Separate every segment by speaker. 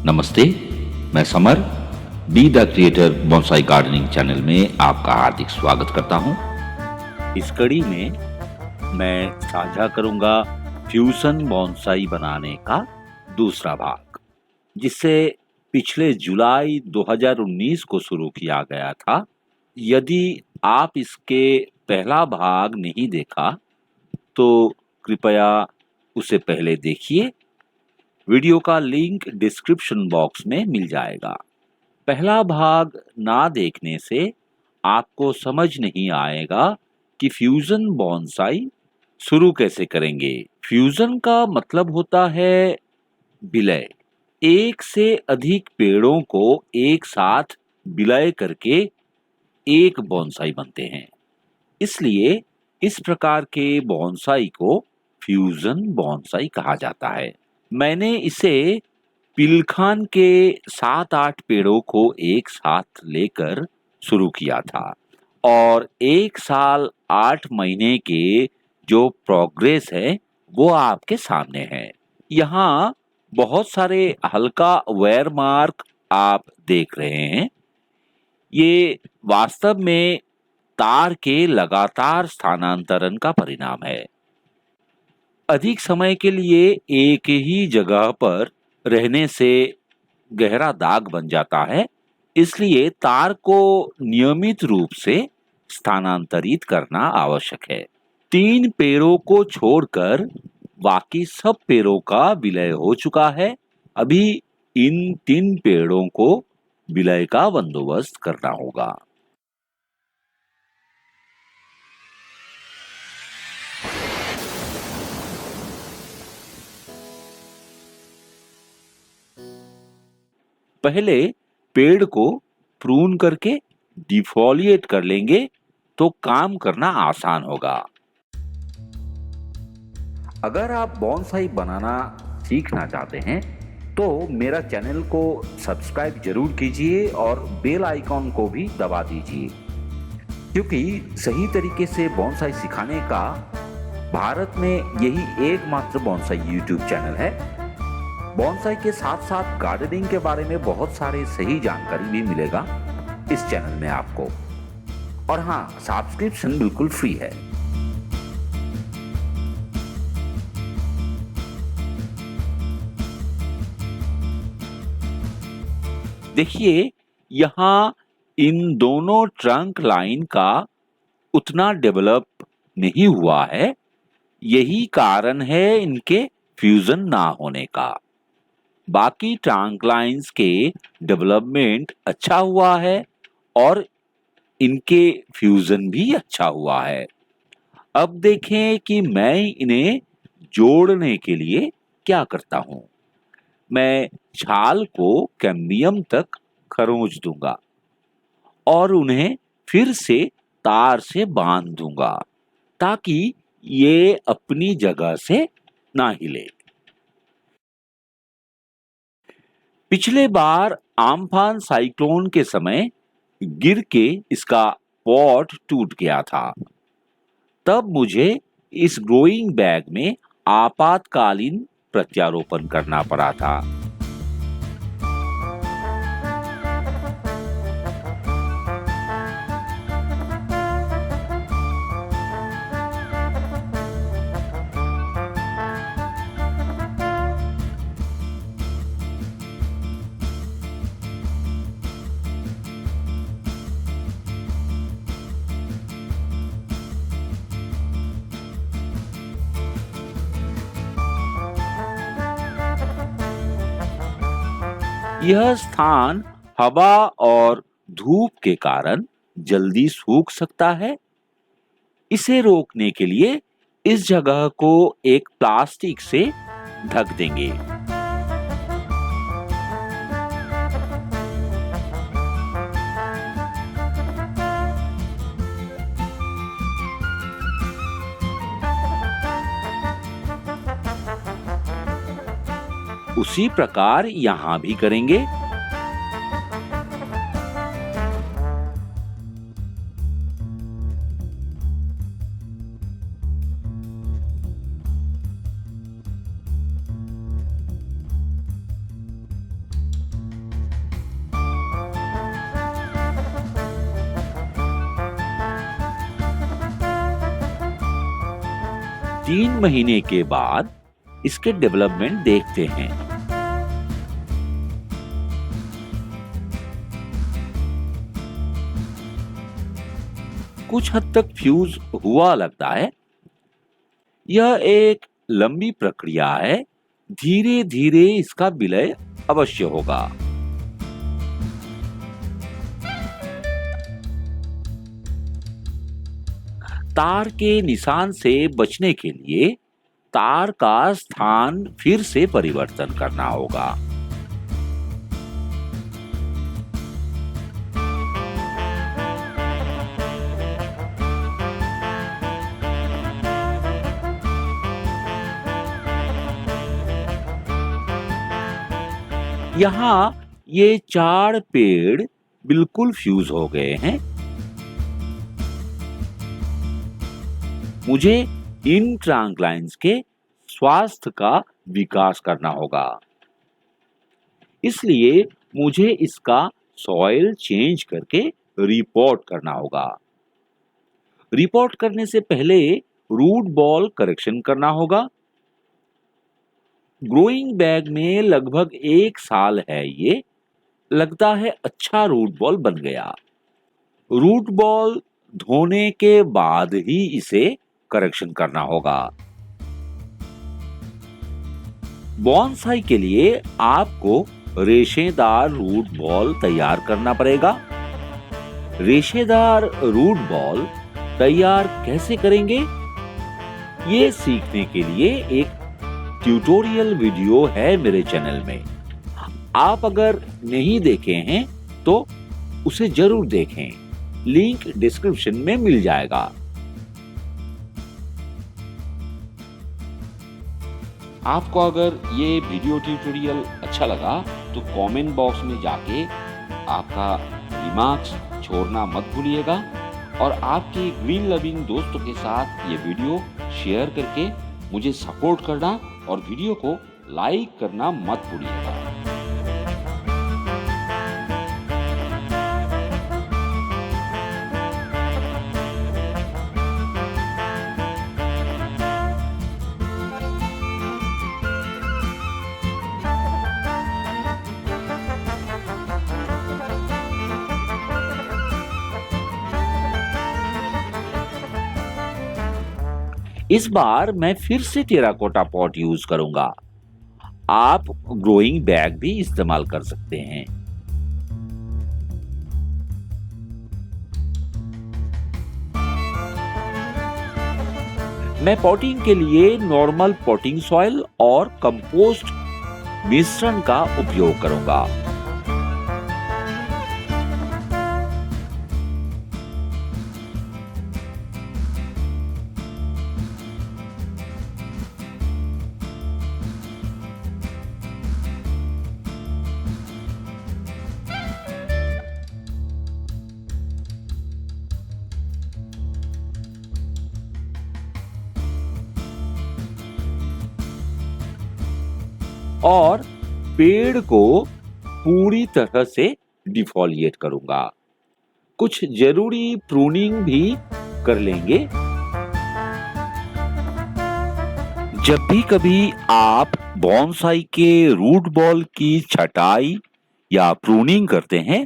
Speaker 1: नमस्ते, मैं summer be the creator bonsai gardening channel में आपका हार्दिक स्वागत करता हूं। इस कड़ी में मैं साझा करूंगा फ्यूजन बोनसाई बनाने का दूसरा भाग, जिसे पिछले जुलाई 2019 को शुरू किया गया था। यदि आप इसके पहला भाग नहीं देखा तो कृपया उसे पहले देखिए। वीडियो का लिंक डिस्क्रिप्शन बॉक्स में मिल जाएगा। पहला भाग ना देखने से आपको समझ नहीं आएगा कि फ्यूजन बोनसाई शुरू कैसे करेंगे। फ्यूजन का मतलब होता है विलय। एक से अधिक पेड़ों को एक साथ विलय करके एक बोनसाई बनते हैं। इसलिए इस प्रकार के बोनसाई को फ्यूजन बोनसाई कहा जाता है। मैंने इसे पिलखान के 7-8 पेड़ों को एक साथ लेकर शुरू किया था और 1 साल 8 महीने के जो प्रोग्रेस है वो आपके सामने है। यहाँ बहुत सारे हल्का वेयर मार्क आप देख रहे हैं। ये वास्तव में तार के लगातार स्थानांतरण का परिणाम है। अधिक समय के लिए एक ही जगह पर रहने से गहरा दाग बन जाता है, इसलिए तार को नियमित रूप से स्थानांतरित करना आवश्यक है। 3 पेड़ों को छोड़कर बाकी सब पेड़ों का विलय हो चुका है। अभी इन 3 पेड़ों को विलय का बंदोबस्त करना होगा। पहले पेड़ को प्रून करके डिफोलिएट कर लेंगे तो काम करना आसान होगा। अगर आप बोनसाई बनाना सीखना चाहते हैं तो मेरा चैनल को सब्सक्राइब जरूर कीजिए और बेल आइकॉन को भी दबा दीजिए, क्योंकि सही तरीके से बोनसाई सिखाने का भारत में यही एकमात्र बोनसाई यूट्यूब चैनल है। बोनसाई के साथ साथ गार्डनिंग के बारे में बहुत सारे सही जानकारी भी मिलेगा इस चैनल में आपको। और हाँ, सब्सक्रिप्शन बिल्कुल फ्री है। देखिए, यहाँ इन दोनों ट्रंक लाइन का उतना डेवलप नहीं हुआ है। यही कारण है इनके फ्यूजन ना होने का। बाकी ट्रंक लाइंस के डेवलपमेंट अच्छा हुआ है और इनके फ्यूजन भी अच्छा हुआ है। अब देखें कि मैं इन्हें जोड़ने के लिए क्या करता हूं। मैं छाल को कैम्बियम तक खरोंच दूंगा और उन्हें फिर से तार से बांध दूंगा ताकि ये अपनी जगह से ना हिले। पिछले बार आम्फान साइक्लोन के समय गिर के इसका पॉट टूट गया था। तब मुझे इस ग्रोइंग बैग में आपातकालीन प्रत्यारोपण करना पड़ा था। यह स्थान हवा और धूप के कारण जल्दी सूख सकता है। इसे रोकने के लिए इस जगह को एक प्लास्टिक से ढक देंगे। उसी प्रकार यहां भी करेंगे। 3 महीने के बाद इसके डेवलपमेंट देखते हैं। कुछ हद तक फ्यूज हुआ लगता है। यह एक लंबी प्रक्रिया है, धीरे धीरे इसका विलय अवश्य होगा। तार के निशान से बचने के लिए तार का स्थान फिर से परिवर्तन करना होगा। यहाँ ये 4 पेड़ बिल्कुल फ्यूज हो गए हैं। मुझे इन ट्रंक लाइन्स के स्वास्थ्य का विकास करना होगा, इसलिए मुझे इसका सॉइल चेंज करके रिपोर्ट करना होगा। रिपोर्ट करने से पहले रूट बॉल करेक्शन करना होगा। ग्रोइंग बैग में लगभग 1 साल है, ये लगता है अच्छा रूट बॉल बन गया। रूट बॉल धोने के बाद ही इसे करेक्शन करना होगा। बॉन्साई के लिए आपको रेशेदार रूट बॉल तैयार करना पड़ेगा। रेशेदार रूट बॉल तैयार कैसे करेंगे, ये सीखने के लिए एक ट्यूटोरियल वीडियो है मेरे चैनल में। आप अगर नहीं देखे हैं तो उसे जरूर देखें, लिंक डिस्क्रिप्शन में मिल जाएगा। आपको अगर ये वीडियो ट्यूटोरियल अच्छा लगा तो कमेंट बॉक्स में जाके आपका रिमार्क्स छोड़ना मत भूलिएगा और आपके ग्रीन लविंग दोस्तों के साथ ये वीडियो शेयर करके मुझे सपोर्ट करना और वीडियो को लाइक करना मत भूलिएगा। इस बार मैं फिर से टेराकोटा पॉट यूज करूंगा। आप ग्रोइंग बैग भी इस्तेमाल कर सकते हैं। मैं पॉटिंग के लिए नॉर्मल पॉटिंग सॉइल और कंपोस्ट मिश्रण का उपयोग करूंगा। और पेड़ को पूरी तरह से डिफोलिएट करूंगा। कुछ जरूरी प्रूनिंग भी कर लेंगे। जब भी कभी आप बॉन्साई के रूट बॉल की छटाई या प्रूनिंग करते हैं,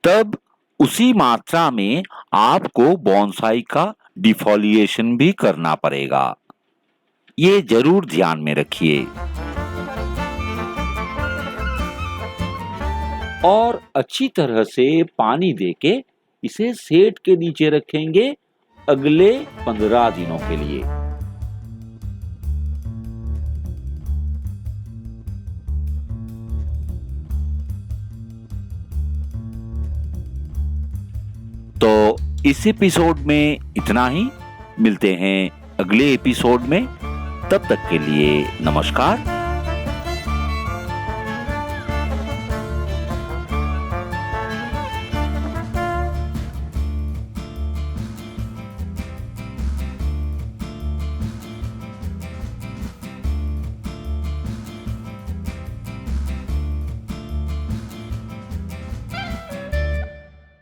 Speaker 1: तब उसी मात्रा में आपको बॉन्साई का डिफोलिएशन भी करना पड़ेगा। ये जरूर ध्यान में रखिए। और अच्छी तरह से पानी देके इसे शेड के नीचे रखेंगे अगले 15 दिनों के लिए। तो इस एपिसोड में इतना ही। मिलते हैं अगले एपिसोड में। तब तक के लिए नमस्कार।